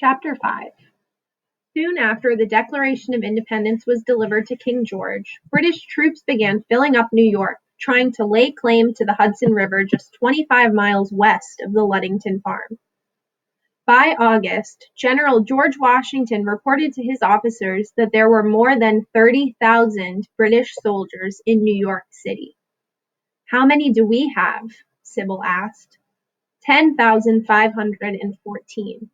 Chapter 5. Soon after the Declaration of Independence was delivered to King George, British troops began filling up New York, trying to lay claim to the Hudson River just 25 miles west of the Ludington farm. By August, General George Washington reported to his officers that there were more than 30,000 British soldiers in New York City. "How many do we have?" Sybil asked. 10,514.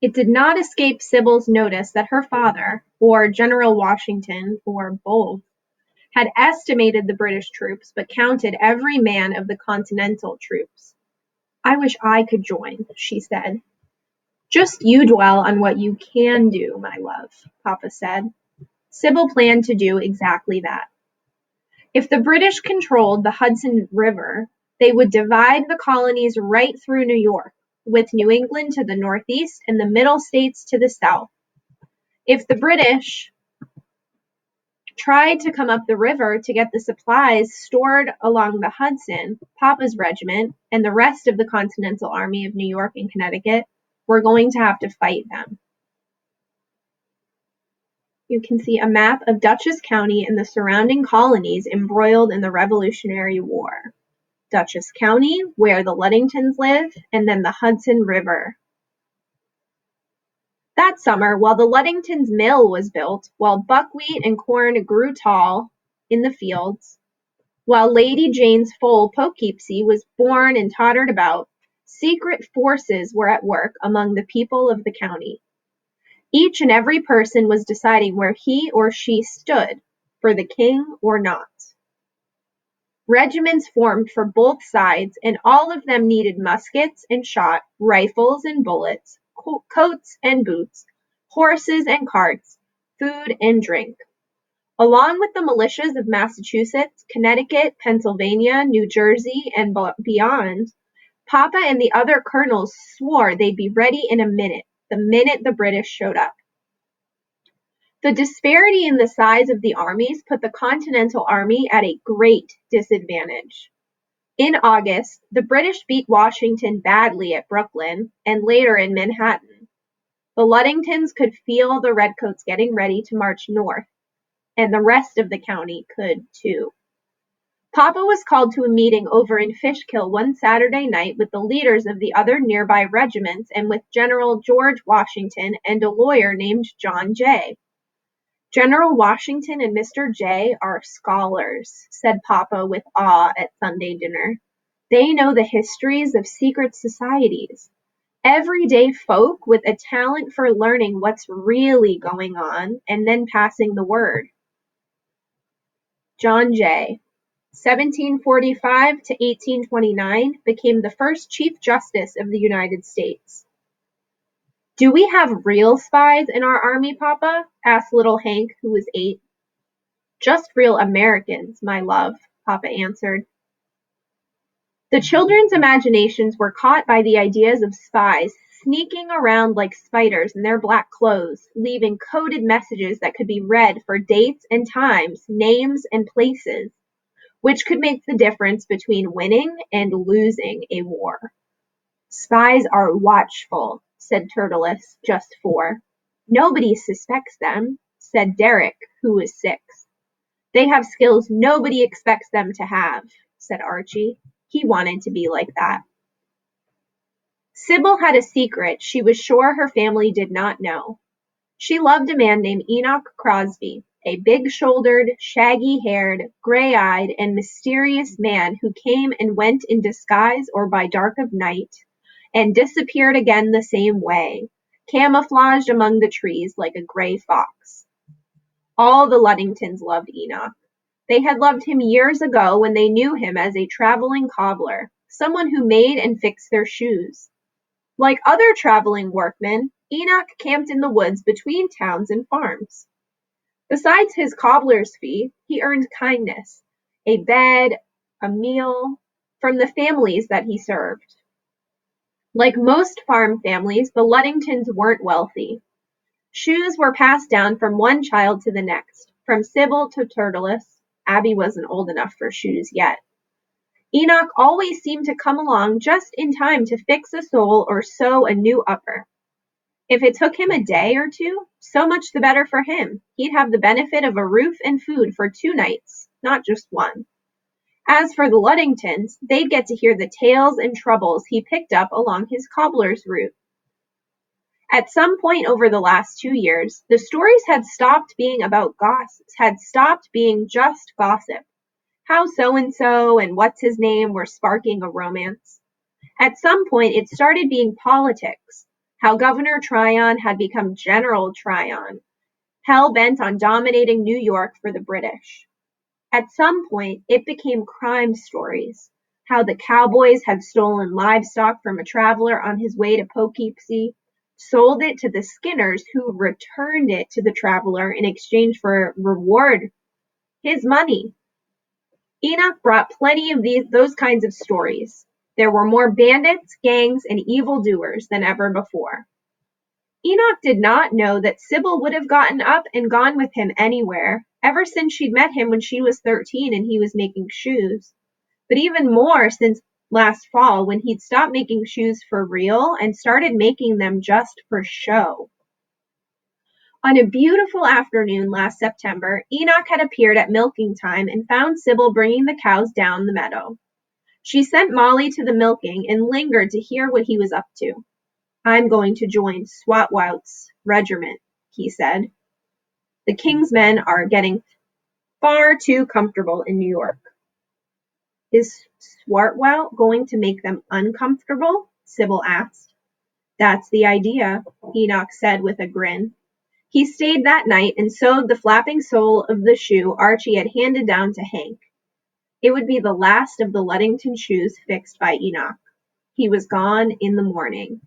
It did not escape Sybil's notice that her father, or General Washington, or both, had estimated the British troops but counted every man of the Continental troops. "I wish I could join," she said. "Just you dwell on what you can do, my love," Papa said. Sybil planned to do exactly that. If the British controlled the Hudson River, they would divide the colonies right through New York, with New England to the northeast and the Middle States to the south. If the British tried to come up the river to get the supplies stored along the Hudson, Papa's regiment and the rest of the Continental Army of New York and Connecticut were going to have to fight them. You can see a map of Dutchess County and the surrounding colonies embroiled in the Revolutionary War. Dutchess County, where the Ludingtons live, and then the Hudson River. That summer, while the Ludingtons' mill was built, while buckwheat and corn grew tall in the fields, while Lady Jane's foal Poughkeepsie was born and tottered about, secret forces were at work among the people of the county. Each and every person was deciding where he or she stood, for the king or not. Regiments formed for both sides, and all of them needed muskets and shot, rifles and bullets, coats and boots, horses and carts, food and drink. Along with the militias of Massachusetts, Connecticut, Pennsylvania, New Jersey, and beyond, Papa and the other colonels swore they'd be ready in a minute, the minute the British showed up. The disparity in the size of the armies put the Continental Army at a great disadvantage. In August, the British beat Washington badly at Brooklyn and later in Manhattan. The Ludingtons could feel the Redcoats getting ready to march north, and the rest of the county could too. Papa was called to a meeting over in Fishkill one Saturday night with the leaders of the other nearby regiments and with General George Washington and a lawyer named John Jay. "General Washington and Mr. Jay are scholars," said Papa with awe at Sunday dinner. "They know the histories of secret societies. Everyday folk with a talent for learning what's really going on and then passing the word." John Jay, 1745 to 1829, became the first Chief Justice of the United States. "Do we have real spies in our army, Papa?" asked little Hank, who was 8. "Just real Americans, my love," Papa answered. The children's imaginations were caught by the ideas of spies sneaking around like spiders in their black clothes, leaving coded messages that could be read for dates and times, names and places, which could make the difference between winning and losing a war. "Spies are watchful," said Turtles, just 4. "Nobody suspects them," said Derek, who was 6. "They have skills nobody expects them to have," said Archie. He wanted to be like that. Sybil had a secret she was sure her family did not know. She loved a man named Enoch Crosby, a big-shouldered, shaggy-haired, gray-eyed, and mysterious man who came and went in disguise or by dark of night, and disappeared again the same way, camouflaged among the trees like a gray fox. All the Ludingtons loved Enoch. They had loved him years ago when they knew him as a traveling cobbler, someone who made and fixed their shoes. Like other traveling workmen, Enoch camped in the woods between towns and farms. Besides his cobbler's fee, he earned kindness, a bed, a meal, from the families that he served. Like most farm families, the Ludingtons weren't wealthy. Shoes were passed down from one child to the next, from Sybil to Turtles. Abby wasn't old enough for shoes yet. Enoch always seemed to come along just in time to fix a sole or sew a new upper. If it took him a day or two, so much the better for him. He'd have the benefit of a roof and food for 2 nights, not just one. As for the Luddingtons, they'd get to hear the tales and troubles he picked up along his cobbler's route. At some point over the last 2 years, the stories had stopped being about gossips, had stopped being just gossip. How so-and-so and what's his name were sparking a romance. At some point, it started being politics. How Governor Tryon had become General Tryon, hell-bent on dominating New York for the British. At some point, it became crime stories. How the cowboys had stolen livestock from a traveler on his way to Poughkeepsie, sold it to the Skinners, who returned it to the traveler in exchange for reward, his money. Enoch brought plenty of those kinds of stories. There were more bandits, gangs, and evildoers than ever before. Enoch did not know that Sybil would have gotten up and gone with him anywhere, ever since she'd met him when she was 13 and he was making shoes. But even more since last fall, when he'd stopped making shoes for real and started making them just for show. On a beautiful afternoon last September, Enoch had appeared at milking time and found Sybil bringing the cows down the meadow. She sent Molly to the milking and lingered to hear what he was up to. "I'm going to join Swartwout's regiment," he said. "The King's men are getting far too comfortable in New York." "Is Swartwout going to make them uncomfortable?" Sybil asked. "That's the idea," Enoch said with a grin. He stayed that night and sewed the flapping sole of the shoe Archie had handed down to Hank. It would be the last of the Luddington shoes fixed by Enoch. He was gone in the morning.